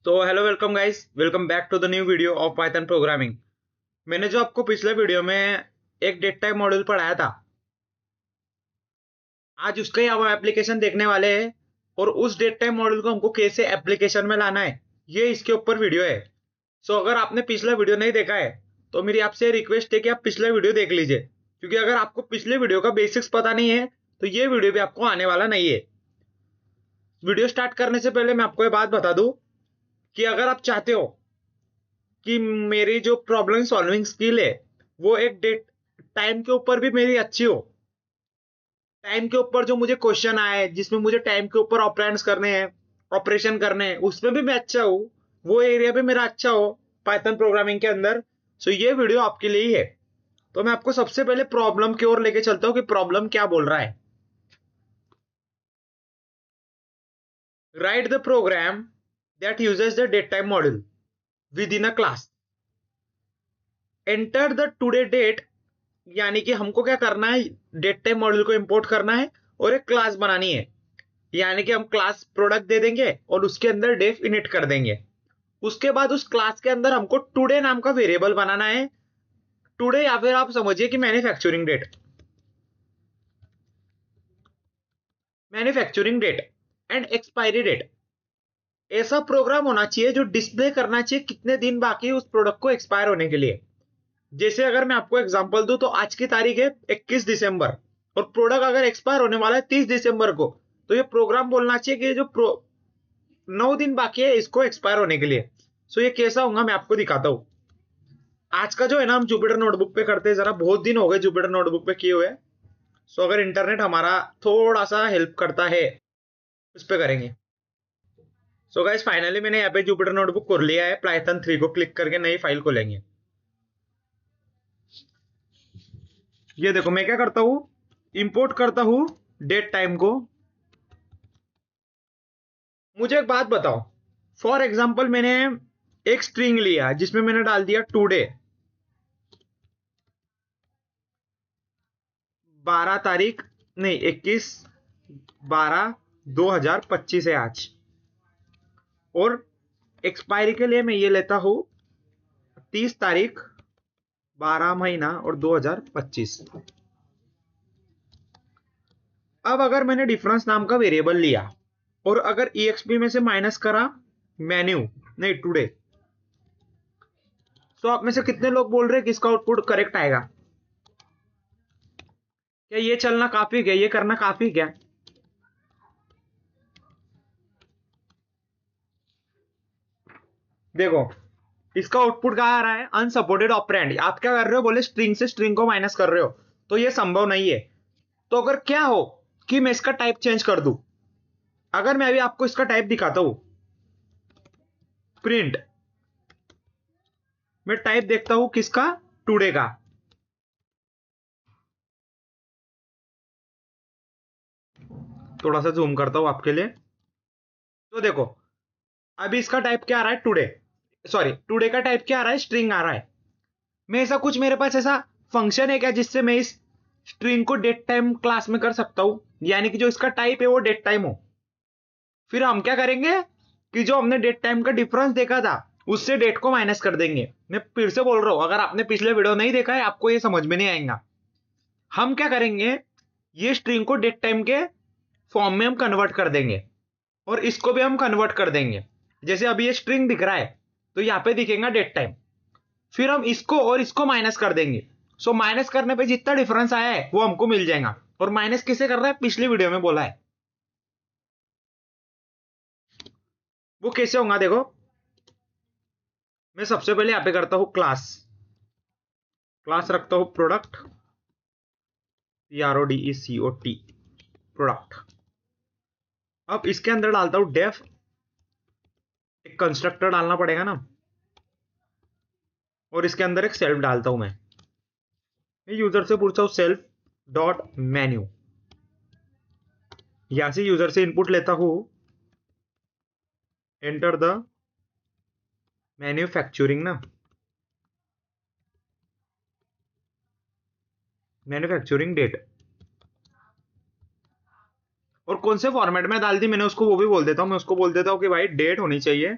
तो hello welcome guys, welcome back to the new video of Python programming. मैंने जो आपको पिछले वीडियो में एक डेट टाइप मॉड्यूल पढ़ाया था, आज उसका ही हम एप्लीकेशन देखने वाले हैं। और उस डेट टाइप मॉड्यूल को हमको कैसे एप्लीकेशन में लाना है, ये इसके ऊपर वीडियो है। सो अगर आपने पिछला वीडियो नहीं देखा है तो मेरी आपसे रिक्वेस्ट है कि आप पिछला वीडियो देख लीजिए, क्योंकि अगर आपको पिछले वीडियो का बेसिक्स पता नहीं है तो ये वीडियो भी आपको आने वाला नहीं है। वीडियो स्टार्ट करने से पहले मैं आपको ये बात बता दूं कि अगर आप चाहते हो कि मेरी जो प्रॉब्लम सॉल्विंग स्किल है वो एक डेट टाइम के ऊपर भी मेरी अच्छी हो, टाइम के ऊपर जो मुझे क्वेश्चन आए जिसमें मुझे टाइम के ऊपर ऑपरेंड्स करने हैं, ऑपरेशन करने हैं, उसमें भी मैं अच्छा हूँ, वो एरिया भी मेरा अच्छा हो पाइथन प्रोग्रामिंग के अंदर। सो ये वीडियो आपके लिए ही है। तो मैं आपको सबसे पहले प्रॉब्लम की ओर लेके चलता हूँ कि प्रॉब्लम क्या बोल रहा है। Write the program that uses the date time module with in a class. Enter the today date, यानी कि हमको क्या करना है, डेट टाइम मॉड्यूल को इंपोर्ट करना है और एक क्लास बनानी है। यानी कि हम क्लास प्रोडक्ट दे देंगे और उसके अंदर डेफ इनिट कर देंगे। उसके बाद उस क्लास के अंदर हमको टुडे नाम का वेरिएबल बनाना है। टुडे या फिर आप समझिए कि manufacturing date and expiry date. ऐसा प्रोग्राम होना चाहिए जो डिस्प्ले करना चाहिए कितने दिन बाकी है उस प्रोडक्ट को एक्सपायर होने के लिए। जैसे अगर मैं आपको एग्जांपल दूं तो आज की तारीख है 21 दिसंबर और प्रोडक्ट अगर एक्सपायर होने वाला है 30 दिसंबर को, तो ये प्रोग्राम बोलना चाहिए कि जो 9 दिन बाकी है इसको एक्सपायर होने के लिए। सो ये कैसा होगा मैं आपको दिखाता हूँ। आज का जो है ना हम जुपिटर नोटबुक पे करते हैं, जरा बहुत दिन हो गए जुपिटर नोटबुक पे किए हुए। सो अगर इंटरनेट हमारा थोड़ा सा हेल्प करता है उस पे करेंगे। सो गाइस फाइनली मैंने यहाँ पे जुपिटर नोटबुक कर लिया है। पाइथन 3 को क्लिक करके नई फाइल खोलेंगे। ये देखो मैं क्या करता हूँ, इंपोर्ट करता हूँ डेट टाइम को। मुझे एक बात बताओ, फॉर एग्जांपल मैंने एक स्ट्रिंग लिया जिसमें मैंने डाल दिया टुडे, 12 तारीख, नहीं 21/12/2025 है आज। और एक्सपायरी के लिए मैं ये लेता हूं 30 तारीख, 12 महीना और 2025। अब अगर मैंने डिफरेंस नाम का वेरिएबल लिया और अगर EXP में से माइनस करा मेन्यू, नहीं टुडे, तो आप में से कितने लोग बोल रहे हैं कि इसका आउटपुट करेक्ट आएगा? क्या ये चलना काफी, क्या ये करना काफी? क्या देखो इसका आउटपुट क्या आ रहा है, अनसपोर्टेड ऑपरेंड। आप क्या कर रहे हो, बोले स्ट्रिंग से स्ट्रिंग को माइनस कर रहे हो, तो ये संभव नहीं है। तो अगर क्या हो कि मैं इसका टाइप चेंज कर दूं, अगर मैं अभी आपको इसका टाइप दिखाता हूं, प्रिंट, मैं टाइप देखता हूं किसका, टुडे का। थोड़ा सा जूम करता हूं आपके लिए। तो देखो अभी इसका टाइप क्या आ रहा है, टुडे, सॉरी टुडे का टाइप क्या आ रहा है, स्ट्रिंग आ रहा है। मैं ऐसा कुछ, मेरे पास ऐसा फंक्शन है क्या जिससे मैं इस स्ट्रिंग को डेट टाइम क्लास में कर सकता हूं, यानी कि जो इसका टाइप है वो डेट टाइम हो। फिर हम क्या करेंगे कि जो हमने डेट टाइम का डिफरेंस देखा था उससे डेट को माइनस कर देंगे। मैं फिर से बोल रहा हूं, अगर आपने पिछले वीडियो नहीं देखा है आपको ये समझ में नहीं आएगा। हम क्या करेंगे, ये स्ट्रिंग को डेट टाइम के फॉर्म में हम कन्वर्ट कर देंगे और इसको भी हम कन्वर्ट कर देंगे। जैसे अभी ये स्ट्रिंग दिख रहा है तो यहाँ पे दिखेगा डेट टाइम, फिर हम इसको और इसको माइनस कर देंगे। सो माइनस करने पे जितना डिफरेंस आया है वो हमको मिल जाएगा। और माइनस किसे कर रहा है, पिछली वीडियो में बोला है, वो कैसे होगा देखो। मैं सबसे पहले यहाँ पे करता हूं क्लास, क्लास रखता हूं प्रोडक्ट, PRODECOT, प्रोडक्ट। अब इसके अंदर डालता हूं डेफ, एक कंस्ट्रक्टर डालना पड़ेगा ना, और इसके अंदर एक सेल्फ डालता हूं मैं यूजर से पूछता हूं सेल्फ डॉट मेन्यू। यहां से यूजर से इनपुट लेता हूं, एंटर द मैन्युफैक्चरिंग ना, मैन्युफैक्चरिंग डेट, और कौन से फॉर्मेट में डाल दी मैंने उसको वो भी बोल देता हूं। मैं उसको बोल देता हूं कि भाई डेट होनी चाहिए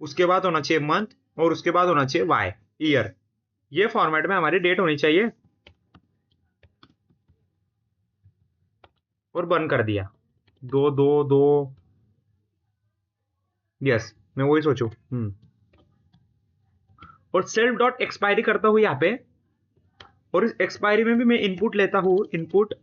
उसके बाद होना चाहिए मंथ, और उसके बाद होना चाहिए वाई, ईयर। ये फॉर्मेट में हमारी डेट होनी चाहिए, और बंद कर दिया। 2 2 2, यस मैं वही सोचू। और सेल्फ डॉट एक्सपायरी करता हूं यहाँ पे, और इस एक्सपायरी में भी मैं इनपुट लेता हूं, input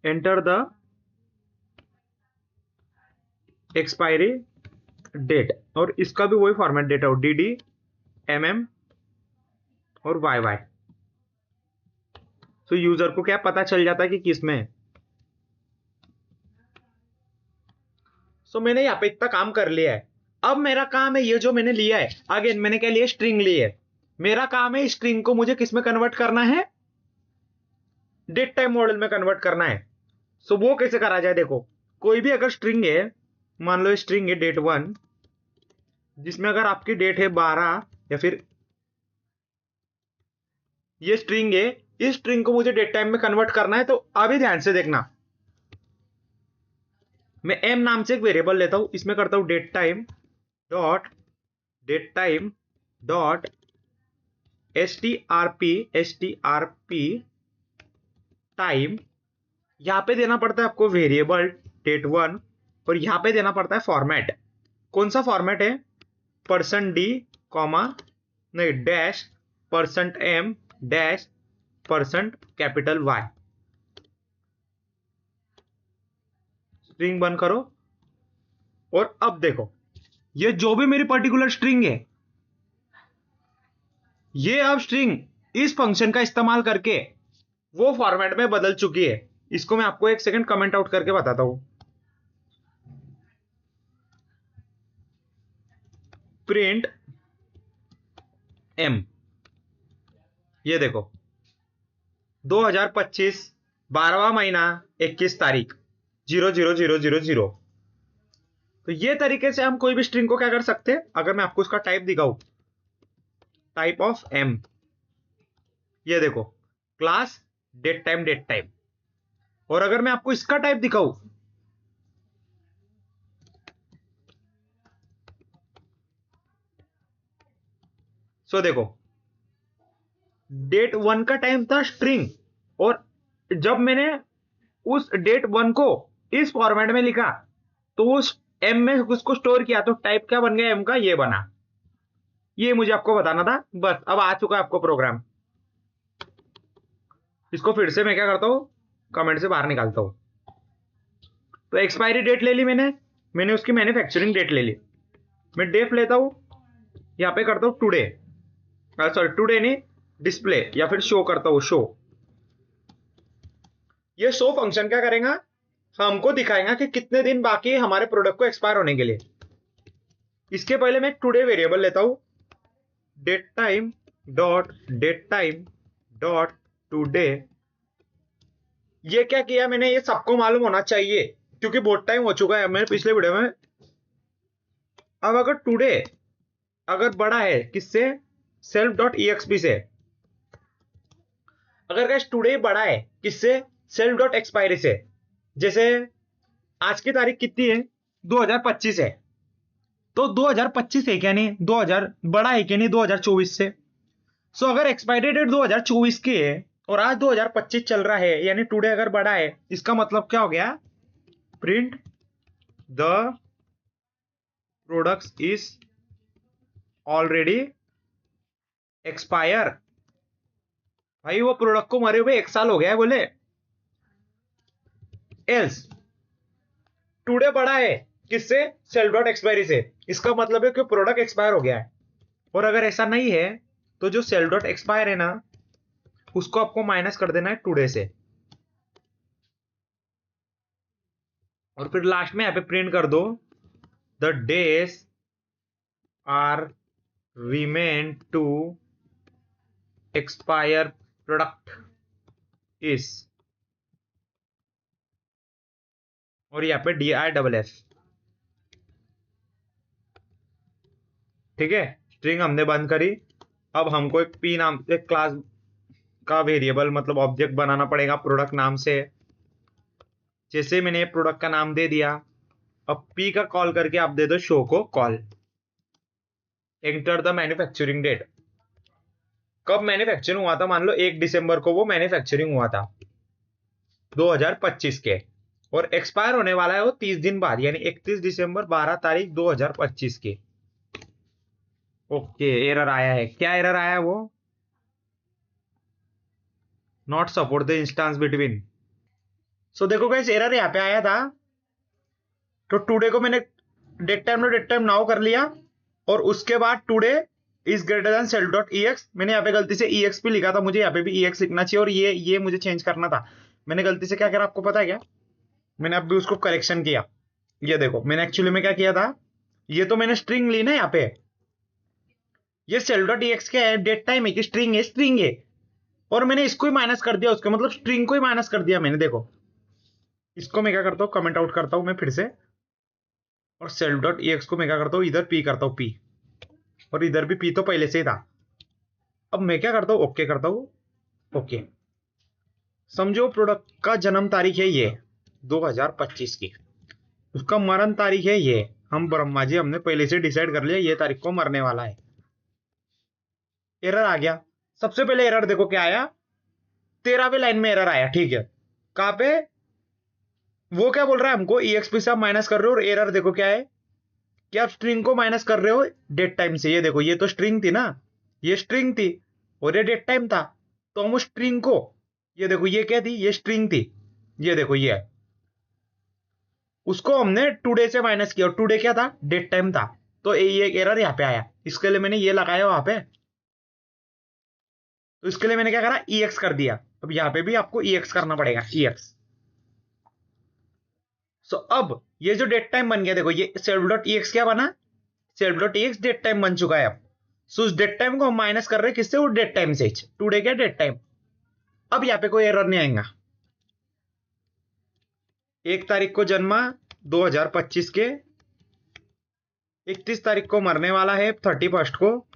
enter the expiry date, और इसका भी वही फॉर्मेट देता हूं, dd mm और yy। तो यूजर को क्या पता चल जाता है कि किस में है। सो मैंने यहाँ पे इतना काम कर लिया है। अब मेरा काम है ये जो मैंने लिया है, अगेन मैंने क्या लिया, स्ट्रिंग ली है। मेरा काम है स्ट्रिंग को मुझे किस में कन्वर्ट करना है, डेट टाइम मॉडल में कन्वर्ट करना है। सो वो कैसे करा जाए, देखो कोई भी अगर स्ट्रिंग है, मान लो स्ट्रिंग है डेट 1, जिसमें अगर आपकी डेट है 12, या फिर ये स्ट्रिंग है, इस स्ट्रिंग को मुझे डेट टाइम में कन्वर्ट करना है। तो अभी ध्यान से देखना, मैं m नाम से एक वेरिएबल लेता हूं, इसमें करता हूं date time dot strp time. यहां पे देना पड़ता है आपको वेरिएबल डेट 1, और यहां पे देना पड़ता है फॉर्मेट। कौन सा फॉर्मेट है, %d कॉमा नहीं dash %m dash %Y। String बंद करो, और अब देखो ये जो भी मेरी पर्टिकुलर स्ट्रिंग है, ये अब स्ट्रिंग इस फंक्शन का इस्तेमाल करके वो फॉर्मेट में बदल चुकी है। इसको मैं आपको एक सेकंड कमेंट आउट करके बताता हूं। प्रिंट m, ये देखो 2025 12वां महीना 21 तारीख 00000। तो ये तरीके से हम कोई भी स्ट्रिंग को क्या कर सकते हैं। अगर मैं आपको इसका टाइप दिखाऊं, टाइप ऑफ m, ये देखो क्लास डेट टाइम। और अगर मैं आपको इसका टाइप दिखाऊं, सो देखो डेट 1 का टाइम था स्ट्रिंग, और जब मैंने उस डेट 1 को इस फॉर्मेट में लिखा, तो उस m में उसको स्टोर किया, तो टाइप क्या बन गया m का, ये बना। ये मुझे आपको बताना था, बस अब आ चुका है आपको प्रोग्राम। इसको फिर से मैं क्या करता हूं, कमेंट से बाहर निकालता हूं। तो एक्सपायरी डेट ले ली मैंने उसकी मैन्युफैक्चरिंग डेट ले ली। मैं डेफ लेता हूं, यहां पे करता हूं टुडे, सॉरी टुडे नहीं, डिस्प्ले या फिर शो करता हूं, शो। ये शो फंक्शन क्या करेगा, हमको दिखाएगा कि कितने दिन बाकी है हमारे प्रोडक्ट को एक्सपायर होने के लिए। इसके पहले मैं टुडे वेरिएबल लेता हूं, डेट टाइम डॉट टुडे। ये क्या किया मैंने, ये सबको मालूम होना चाहिए क्योंकि बहुत टाइम हो चुका है मेरे पिछले वीडियो में। अब अगर टुडे अगर बड़ा है किससे, सेल्फ डॉट एक्सपी से। अगर गैस टुडे बड़ा है किससे, सेल्फ डॉट एक्सपायरी से। जैसे आज की तारीख कितनी है, 2025 है, तो 2025 है क्या नहीं, 2000 बड़ा है क्या नहीं 2024 से। सो अगर एक्सपायरी डेट 2024 की है और आज 2025 चल रहा है, यानी टुडे अगर बड़ा है, इसका मतलब क्या हो गया, print the products is already expire. भाई वो प्रोडक्ट को मरे हुए 1 साल हो गया है बोले। एल्स टुडे बड़ा है किससे, सेल डॉट एक्सपायरी से, इसका मतलब है कि प्रोडक्ट एक्सपायर हो गया है। और अगर ऐसा नहीं है, तो जो सेल डॉट एक्सपायर है ना, उसको आपको माइनस कर देना है टुडे से, और फिर लास्ट में यहां पे प्रिंट कर दो, the days are remain to expire product is, और यहाँ पे DIFF। ठीक है, स्ट्रिंग हमने बंद करी। अब हमको एक पी नाम एक क्लास का वेरिएबल मतलब ऑब्जेक्ट बनाना पड़ेगा प्रोडक्ट नाम से, जैसे मैंने प्रोडक्ट का नाम दे दिया, अब पी का कॉल करके आप दे दो शो को call. Enter the manufacturing date, कब मैन्युफैक्चरिंग हुआ था, मान लो 1 दिसंबर को वो मैन्युफैक्चरिंग हुआ था 2025 के, और एक्सपायर होने वाला है वो 30 दिन बाद, यानी 31 दिसंबर 12 तारीख 2025 के। ओके, एरर आया है, क्या एरर आया है वो, not support the instance between. So देखो गाइस, एरर यहाँ पे आया था, तो टुडे को मैंने डेट टाइम नाउ कर लिया, और उसके बाद today is greater than self dot e x, मैंने यहाँ पे गलती से ई एक्स भी लिखा था, मुझे यहाँ पे भी ई एक्स लिखना चाहिए, और ये मुझे चेंज करना था। मैंने गलती से क्या करा आपको पता है क्या, मैंने अभी उसको करेक्शन किया। ये देखो मैंने एक्चुअली में क्या किया था, ये तो मैंने स्ट्रिंग ली ना यहाँ पे, ये सेल डॉट ई एक्स क्या है, डेट टाइम है कि स्ट्रिंग है, और मैंने इसको ही माइनस कर दिया, उसके मतलब स्ट्रिंग को ही माइनस कर दिया मैंने। देखो इसको मैं क्या करता हूँ, कमेंट आउट करता हूँ मैं फिर से, और सेल डॉट ई एक्स को मैं क्या करता हूँ, इधर पी करता हूँ पी, और इधर भी पी तो पहले से ही था। अब मैं क्या करता हूँ, ओके करता हूँ, ओके। समझो प्रोडक्ट का जन्म तारीख है ये 2025 की, उसका मरण तारीख है ये, हम ब्रह्मा जी हमने पहले से डिसाइड कर लिया ये तारीख को मरने वाला है। एरर आ गया, सबसे पहले एरर देखो क्या आया, 13वें लाइन में एरर आया, ठीक है। कहां पे, वो क्या बोल रहा है हमको, EXP से आप माइनस कर रहे हो, और एरर देखो क्या है कि आप स्ट्रिंग को माइनस कर रहे हो डेट टाइम से। ये देखो ये तो स्ट्रिंग थी ना, ये स्ट्रिंग थी और ये डेट टाइम था, तो हम उस स्ट्रिंग को, ये देखो ये क्या थी, ये स्ट्रिंग थी, ये देखो ये, उसको हमने टुडे से माइनस किया, और टुडे क्या था, डेट टाइम था, तो ये एरर यहाँ पे आया, इसके लिए मैंने ये लगाया वहां पे, तो इसके लिए मैंने क्या करा, EX कर दिया। अब यहाँ पे भी आपको EX करना पड़ेगा, EX। सो अब ये जो डेट टाइम बन गया, देखो ये सेल्फ डॉट EX क्या बना, self dot EX date time बन चुका है अब। सो उस डेट टाइम को हम माइनस कर रहे हैं किससे, वो डेट टाइम से, टुडे क्या डेट टाइम। अब यहाँ पे कोई एरर नहीं आएगा। 1 तारीख को जन्मा 2025 के, 31 तारीख को मरने वाला है 31 को,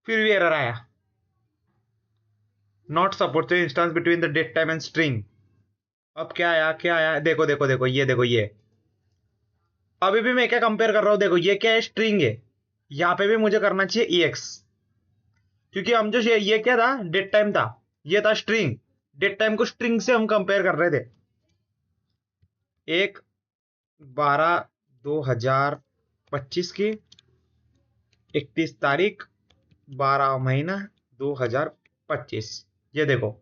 फिर भी एरर आया, not support instance between the date time and string. अब क्या आया, क्या आया, देखो देखो देखो ये देखो ये, अभी भी मैं क्या कंपेयर कर रहा हूं, देखो ये क्या है, स्ट्रिंग है, यहां पे भी मुझे करना चाहिए EX, क्योंकि हम जो ये क्या था, डेट टाइम था, ये था स्ट्रिंग, डेट टाइम को स्ट्रिंग से हम कंपेयर कर रहे थे। 1/12/2025 की, 31 तारीख 12 महीना 2025, ये देखो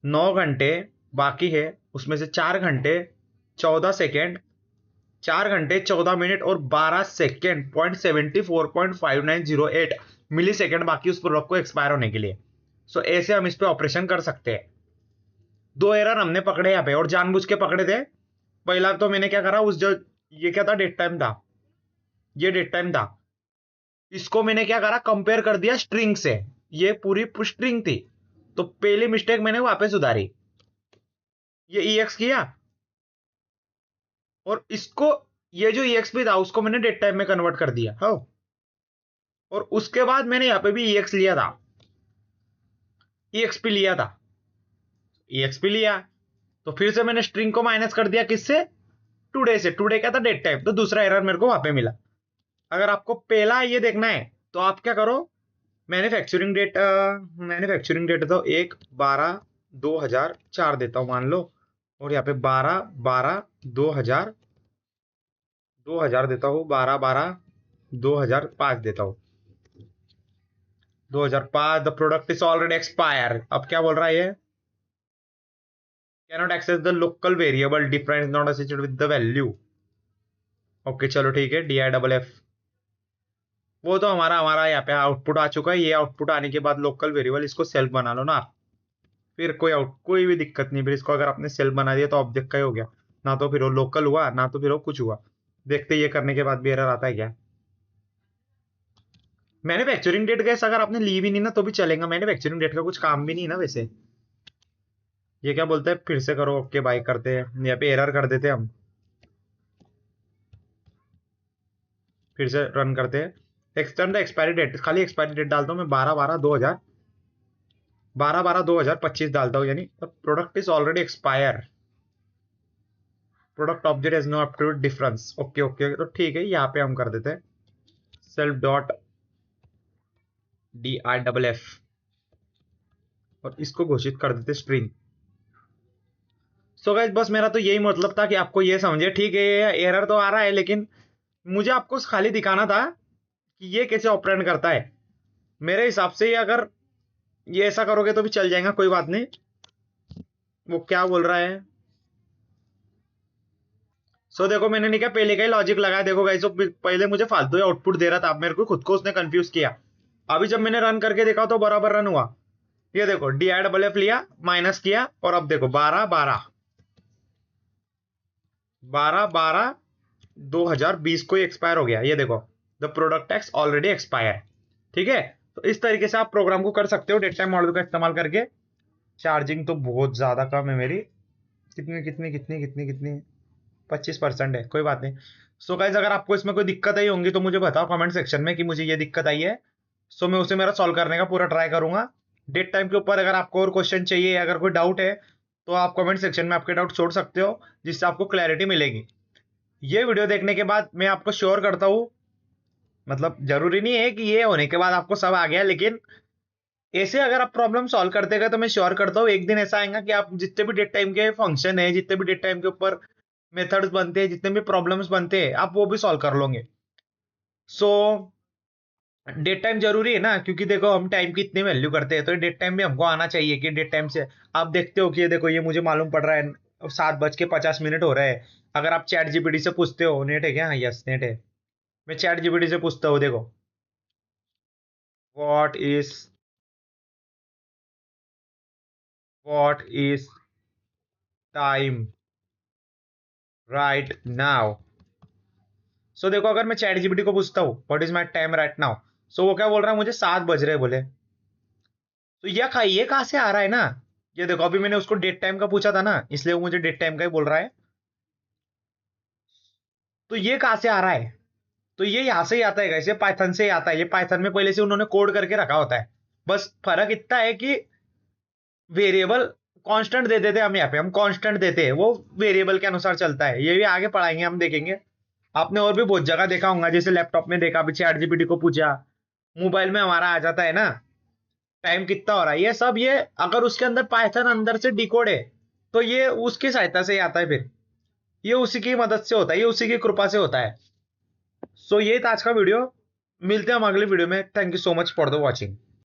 9 घंटे बाकी है, उसमें से 4 घंटे 14 सेकेंड, 4 घंटे 14 मिनट और 12 सेकेंड, 0.74.5908 मिली सेकेंड बाकी उस प्रोडक्ट को एक्सपायर होने के लिए। सो ऐसे हम इस पे ऑपरेशन कर सकते हैं। 2 एरर हमने पकड़े यहाँ पे, और जानबूझ के पकड़े थे। पहला तो मैंने क्या करा, उस जो ये क्या था, डेट टाइम था, ये डेट टाइम था, इसको मैंने क्या करा, कंपेयर कर दिया स्ट्रिंग से, ये पूरी स्ट्रिंग थी, तो पहली मिस्टेक मैंने वापस सुधारी, ये EX किया, और इसको, ये जो EXP था उसको मैंने डेट टाइम में कन्वर्ट कर दिया, हाँ। और उसके बाद मैंने यहां पे भी EX लिया था, EXP लिया था, EXP लिया, तो फिर से मैंने स्ट्रिंग को माइनस कर दिया किससे, टुडे से, टुडे क्या था, डेट टाइम, तो दूसरा एरर मेरे को वहां पे मिला। अगर आपको पहला ये देखना है तो आप क्या करो, मैन्युफैक्चरिंग डेट तो 1/12/2004 देता हूं मान लो, और यहाँ पे 12/12/2000 देता हूँ, 12/12/2005 देता हूँ, 2005, the product is already expire. अब क्या बोल रहा है ये, cannot access the local variable difference not associated with the value. Okay चलो ठीक है, DIFF, वो तो हमारा हमारा यहाँ पे आउटपुट आ चुका है, ये आउटपुट आने के बाद लोकल वेरिएबल इसको सेल्फ बना लो ना आप, फिर कोई भी दिक्कत नहीं, फिर इसको अगर आपने सेल्फ बना दिया तो ऑब्जेक्ट का ही हो गया, ना तो फिर वो लोकल हुआ, ना तो फिर वो कुछ हुआ। देखते ये करने के बाद भी एरर आता है क्या। मैन्युफैक्चरिंग डेट गैस अगर आपने ली भी नहीं ना तो भी चलेगा, मैन्युफैक्चरिंग डेट का कुछ काम भी नहीं ना वैसे। ये क्या बोलता है, फिर से करो, ओके बाय करते हैं, यहाँ पे एरर कर देते हैं हम, फिर से रन करते हैं। एक्सटेंड द एक्सपायरी डेट, खाली एक्सपायरी डेट डालता हूँ मैं, 12/12/2000, 12/12/2025 डालता हूँ, यानी product is already expire, product object is no update difference. Okay okay, तो ठीक है, यहाँ पे हम कर देते हैं सेल्फ डॉट DIFF और इसको घोषित कर देते स्ट्रिंग। सो गाइस, बस मेरा तो यही मतलब था कि आपको ये समझे, ठीक है ये एरर तो आ रहा है, लेकिन मुझे आपको खाली दिखाना था कि ये कैसे ऑपरेट करता है। मेरे हिसाब से ये अगर ये ऐसा करोगे तो भी चल जाएगा, कोई बात नहीं। वो क्या बोल रहा है, सो देखो मैंने नहीं कहा, पहले का ही लॉजिक लगाया। देखो गाइस, तो पहले मुझे फालतू आउटपुट दे रहा था, अब मेरे को खुद को उसने कंफ्यूज किया। अभी जब मैंने रन करके देखा तो बराबर रन हुआ। ये देखो DIFF लिया, माइनस किया, और अब देखो 12/12/2020 को एक्सपायर हो गया। ये देखो the product x already expire. ठीक है, तो इस तरीके से आप प्रोग्राम को कर सकते हो डेट टाइम मॉडल का इस्तेमाल करके। चार्जिंग तो बहुत ज्यादा कम है मेरी, कितनी कितनी कितनी कितनी कितनी 25% है, कोई बात नहीं। सो गाइज, अगर आपको इसमें कोई दिक्कत आई होंगी तो मुझे बताओ कमेंट सेक्शन में कि मुझे ये दिक्कत आई है। सो मैं उसे मेरा सॉल्व करने का पूरा ट्राई करूंगा। डेट टाइम के ऊपर अगर आपको और क्वेश्चन चाहिए, अगर कोई डाउट है तो आप कमेंट सेक्शन में आपके डाउट छोड़ सकते हो, जिससे आपको क्लैरिटी मिलेगी। ये वीडियो देखने के बाद मैं आपको श्योर करता हूँ, मतलब जरूरी नहीं है कि ये होने के बाद आपको सब आ गया, लेकिन ऐसे अगर आप प्रॉब्लम सॉल्व करते गए तो मैं श्योर करता हूँ एक दिन ऐसा आएगा कि आप जितने भी डेट टाइम के फंक्शन है, जितने भी डेट टाइम के ऊपर मेथड्स बनते हैं, जितने भी प्रॉब्लम्स बनते हैं, आप वो भी सॉल्व कर लोगे। सो डेट टाइम जरूरी है ना, क्योंकि देखो हम टाइम की इतनी वैल्यू करते हैं, तो डेट टाइम भी हमको आना चाहिए कि डेट टाइम से आप देखते हो कि ये देखो ये मुझे मालूम पड़ रहा है 7:50 हो रहा है। अगर आप चैट जीपीटी से पूछते हो, नेट है क्या, यस नेट है, मैं चैट जीपीटी से पूछता हूँ, देखो what is time right now. So देखो अगर मैं चैट जीपीटी को पूछता हूँ what is my time right now, so वो क्या बोल रहा है, मुझे 7 बज रहे बोले। तो ये कहाँ से आ रहा है ना, ये देखो अभी मैंने उसको डेट टाइम का पूछा था ना, इसलिए वो मुझे डेट टाइम का ही बोल रहा है। तो ये कहाँ से आ रहा है, तो ये यहाँ से ही आता है, कैसे पाइथन से ही आता है। ये पाइथन में पहले से उन्होंने कोड करके रखा होता है। बस फर्क इतना है कि वेरिएबल कांस्टेंट दे देते हैं हम, यहाँ पे हम कांस्टेंट देते हैं, वो वेरिएबल के अनुसार चलता है। ये भी आगे पढ़ाएंगे, हम देखेंगे। आपने और भी बहुत जगह देखा होगा, जैसे लैपटॉप में देखा, अभी चैट जीपीटी को पूछा, मोबाइल में हमारा आ जाता है ना टाइम कितना हो रहा है, ये सब। ये अगर उसके अंदर पाइथन अंदर से डिकोड है तो ये उसकी सहायता से ही आता है, फिर ये उसी की मदद से होता है, ये उसी की कृपा से होता है। सो ये था आज का वीडियो, मिलते हैं हम अगले वीडियो में। Thank you so much for the watching.